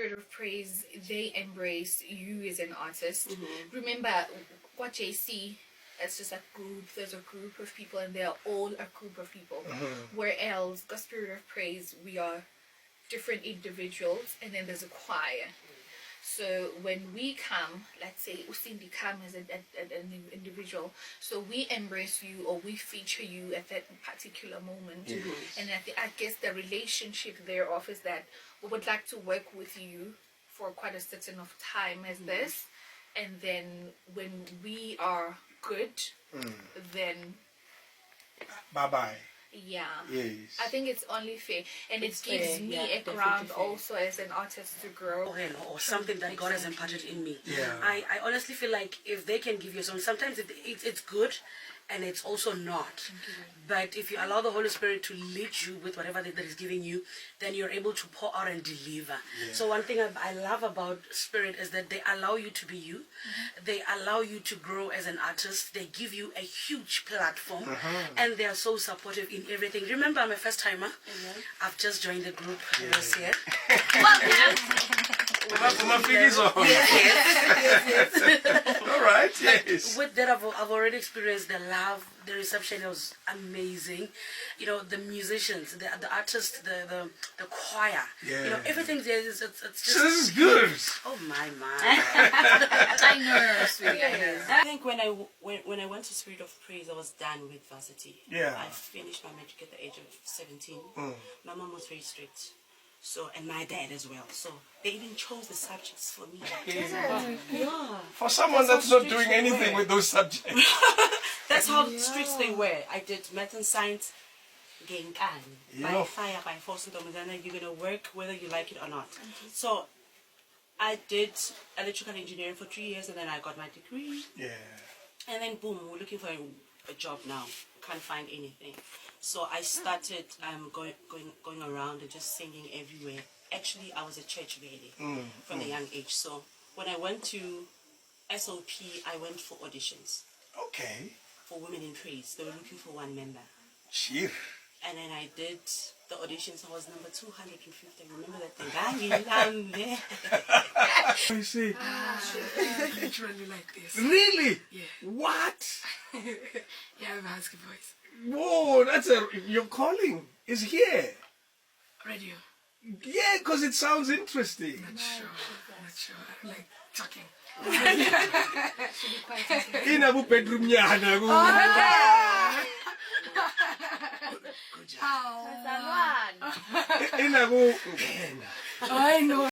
Spirit of Praise, they embrace you as an artist. Remember, what JC, it's just a group. There's a group of people, and they're all a group of people. Whereas God Spirit of Praise, we are different individuals, and then there's a choir. So when we come, let's say Sindi come as an individual, so we embrace you or we feature you at that particular moment. And I guess the relationship thereof is that we would like to work with you for quite a certain of time as this, and then when we are good, then bye-bye. yeah. Yes. I think it's only fair, and it gives me a ground also as an artist to grow. Or something that God has imparted in me. Yeah. I honestly feel like if they can give you some, sometimes it's good, and it's also not. But if you allow the Holy Spirit to lead you with whatever that is giving you, then you're able to pour out and deliver. So one thing I love about Spirit is that they allow you to be you. They allow you to grow as an artist. They give you a huge platform, and they are so supportive in everything. Remember, I'm a first timer. I've just joined the group this year. Yes. All right. Yes. With that, I've already experienced the love, the reception. It was amazing. You know, the musicians, the artists, the choir. You know, everything there is. It's just. So this is good. Oh my. I know, sweetie. I think when I went to Spirit of Praise, I was done with varsity. Yeah. I finished my matric at the age of 17. My mom was very strict. So, and my dad as well. So they even chose the subjects for me. For someone that's not doing anything with those subjects. That's how strict they were. I did math and science. By fire, by force, and you're gonna work whether you like it or not. So I did electrical engineering for 3 years, and then I got my degree. Yeah. And then boom, we're looking for a job now. Can't find anything. So I started going around and just singing everywhere. Actually, I was a church lady from a young age. So when I went to SOP, I went for auditions. Okay. For Women in Praise. They were looking for one member. Cheer. And then I did the auditions. I was number 250. Remember that thing? I see. Literally like this. Really? Yeah. What? Yeah, I have a husky voice. Whoa, that's your calling is here. Radio. Yeah, because it sounds interesting. Not sure. I like talking. Inabu bedroom nyana. Inabu. I know.